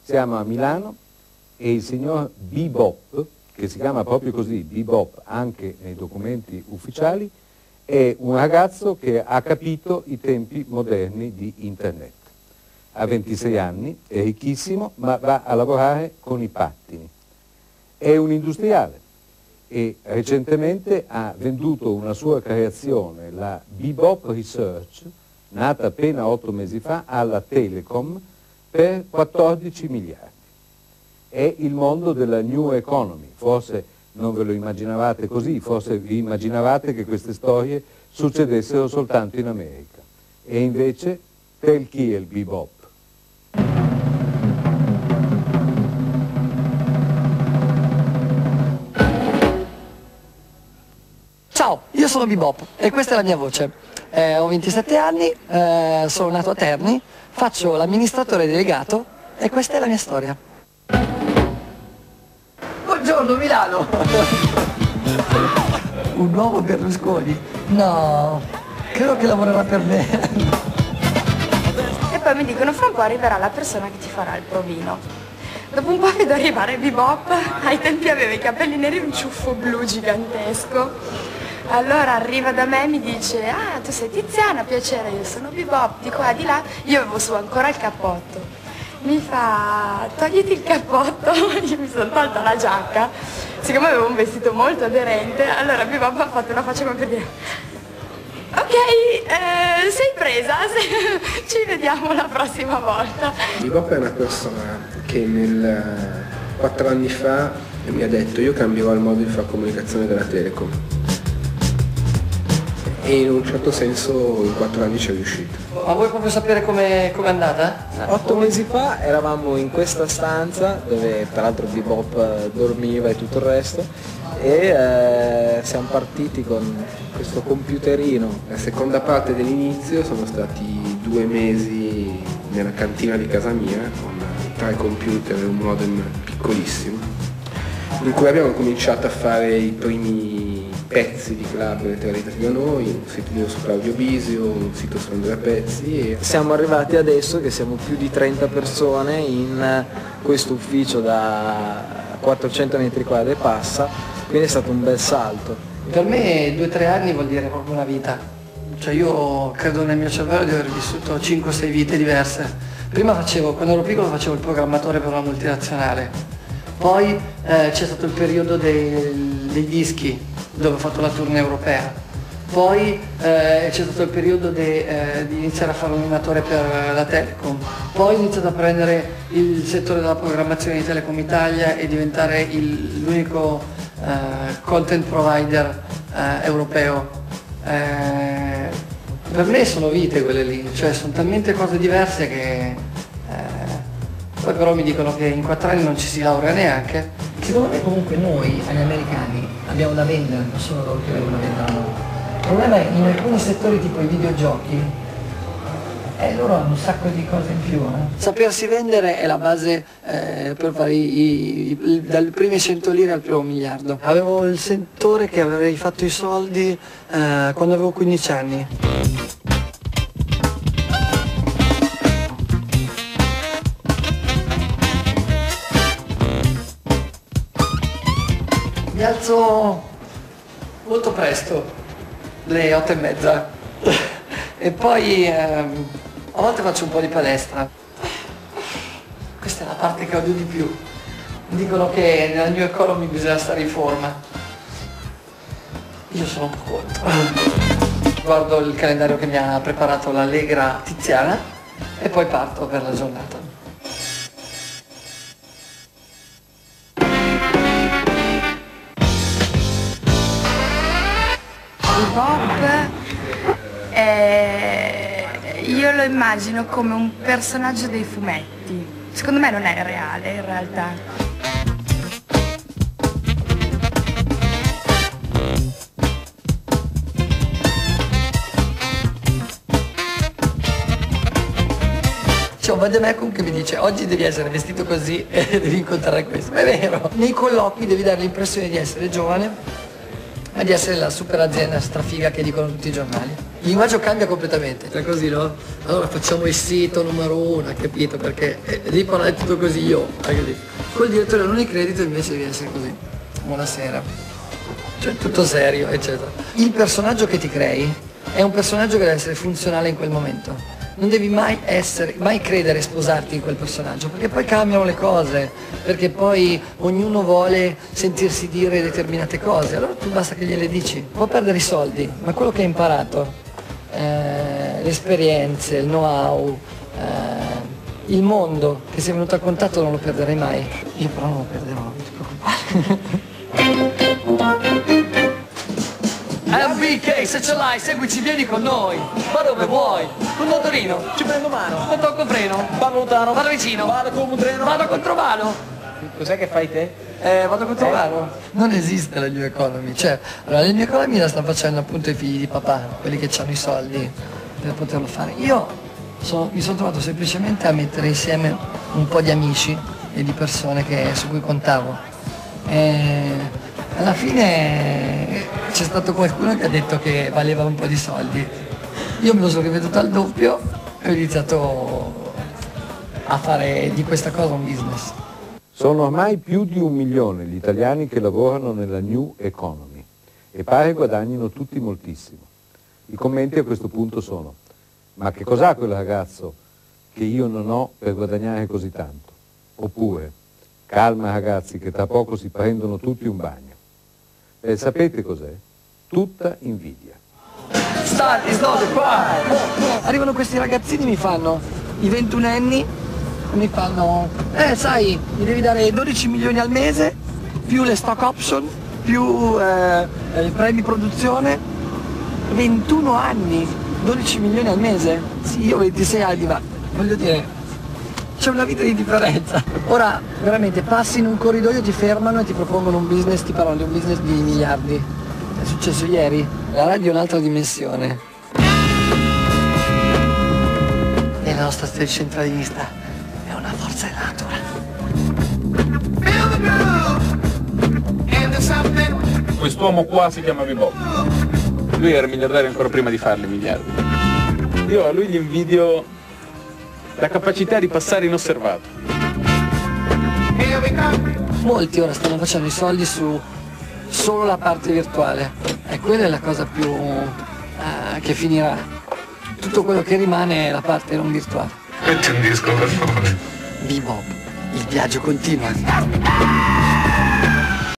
Siamo a Milano e il signor Bebop, che si chiama proprio così, Bebop, anche nei documenti ufficiali, è un ragazzo che ha capito i tempi moderni di Internet. Ha 26 anni, è ricchissimo, ma va a lavorare con i pattini. È un industriale e recentemente ha venduto una sua creazione, la Bebop Research, nata appena 8 mesi fa, alla Telecom per 14 miliardi. È il mondo della New Economy, forse non ve lo immaginavate così, forse vi immaginavate che queste storie succedessero soltanto in America. E invece, tel chi è il Bebop? Ciao, io sono Bebop e questa è la mia voce. Ho 27 anni, sono nato a Terni, faccio l'amministratore delegato e questa è la mia storia. Buongiorno Milano! Un nuovo Berlusconi? No, credo che lavorerà per me. E poi mi dicono fra un po' arriverà la persona che ti farà il provino. Dopo un po' vedo arrivare Bebop, ai tempi aveva i capelli neri e un ciuffo blu gigantesco. Allora arriva da me e mi dice: ah, tu sei Tiziana, piacere, io sono Bebop, di qua di là. Io avevo su ancora il cappotto. Mi fa: togliti il cappotto. Io mi sono tolta la giacca, siccome avevo un vestito molto aderente. Allora Bebop ha fatto una faccia come per dire: ok, sei presa, ci vediamo la prossima volta. Bebop è una persona che 4 anni fa mi ha detto: io cambierò il modo di fare comunicazione della Telecom. E in un certo senso in 4 anni ci è riuscito. Ma vuoi proprio sapere com'è andata? 8 mesi fa eravamo in questa stanza dove peraltro Bebop dormiva e tutto il resto e siamo partiti con questo computerino. La seconda parte dell'inizio sono stati 2 mesi nella cantina di casa mia con 3 computer e un modem piccolissimo, in cui abbiamo cominciato a fare i primi pezzi di club realizzati da noi, un sito su Claudio Bisio, un sito su Andrea Pezzi. Siamo arrivati adesso che siamo più di 30 persone in questo ufficio da 400 metri quadri e passa, quindi è stato un bel salto. Per me 2-3 anni vuol dire proprio una vita. Cioè io credo nel mio cervello di aver vissuto 5-6 vite diverse. Prima quando ero piccolo facevo il programmatore per una multinazionale, poi c'è stato il periodo dei dischi, dove ho fatto la tournée europea, poi c'è stato il periodo di iniziare a fare un animatore per la Telecom, poi ho iniziato a prendere il settore della programmazione di Telecom Italia e diventare l'unico content provider europeo. Per me sono vite quelle lì, cioè sono talmente cose diverse che poi però mi dicono che in 4 anni non ci si laurea neanche. Secondo me comunque noi, agli americani, abbiamo da vendere, non sono loro che devono vendere a noi. Il problema è che in alcuni settori tipo i videogiochi, loro hanno un sacco di cose in più. Sapersi vendere è la base per fare dalle prime 100 lire al primo miliardo. Avevo il sentore che avrei fatto i soldi quando avevo 15 anni. Mi alzo molto presto, le 8:30, e poi a volte faccio un po' di palestra. Questa è la parte che odio di più. Dicono che nella New Economy bisogna stare in forma. Io sono un po' contro. Guardo il calendario che mi ha preparato l'allegra Tiziana e poi parto per la giornata. Bebop io lo immagino come un personaggio dei fumetti. Secondo me non è reale in realtà. C'è un vademecum che mi dice: oggi devi essere vestito così e devi incontrare questo. Ma è vero, nei colloqui devi dare l'impressione di essere giovane, ma di essere la super azienda strafiga che dicono tutti i giornali. Il linguaggio cambia completamente, cioè così, no? Allora facciamo il sito numero 1, capito? Perché lì parlare tutto così io, hai capito? Col direttore dell'Unicredito invece devi essere così. Buonasera. Cioè tutto serio, eccetera. Il personaggio che ti crei è un personaggio che deve essere funzionale in quel momento. Non devi mai credere e sposarti in quel personaggio, perché poi cambiano le cose, perché poi ognuno vuole sentirsi dire determinate cose, allora tu basta che gliele dici. Può perdere i soldi, ma quello che hai imparato, le esperienze, il know-how, il mondo che sei venuto a contatto non lo perderai mai. Io però non lo perderò, non ti preoccupare. MBK, se ce l'hai, seguici, vieni con noi. Ma dove vuoi? Con motorino. Ci prendo mano. Non tocco il freno. Vado lontano. Vado vicino. Vado come un treno. Vado contromano. Cos'è che fai te? Vado contromano. Non esiste la New Economy. Cioè, allora, la New Economy la stanno facendo appunto i figli di papà, quelli che hanno i soldi per poterlo fare. Io mi sono trovato semplicemente a mettere insieme un po' di amici e di persone su cui contavo. Alla fine c'è stato qualcuno che ha detto che valeva un po' di soldi. Io me lo sono riveduto al doppio e ho iniziato a fare di questa cosa un business. Sono ormai più di 1 milione gli italiani che lavorano nella New Economy e pare guadagnino tutti moltissimo. I commenti a questo punto sono: ma che cos'ha quel ragazzo che io non ho per guadagnare così tanto? Oppure: calma ragazzi che tra poco si prendono tutti un bagno. Beh, sapete cos'è? Tutta invidia. Start is not required. Arrivano questi ragazzini, mi fanno i 21enni, mi fanno sai, mi devi dare 12 milioni al mese, più le stock option, più i premi produzione. 21 anni, 12 milioni al mese? Sì, io ho 26 anni, ma voglio dire, c'è una vita di differenza. Ora veramente passi in un corridoio, ti fermano e ti propongono un business, ti parlano di un business di miliardi. È successo ieri. La radio è un'altra dimensione. E la nostra centralinista è una forza della natura. Quest'uomo qua si chiama Bebop. Lui era miliardario ancora prima di farli miliardi. Io a lui gli invidio la capacità di passare inosservato. Molti ora stanno facendo i soldi su solo la parte virtuale e quella è la cosa più che finirà. Tutto quello che rimane è la parte non virtuale. Metti un disco per favore. Bebop, il viaggio continua.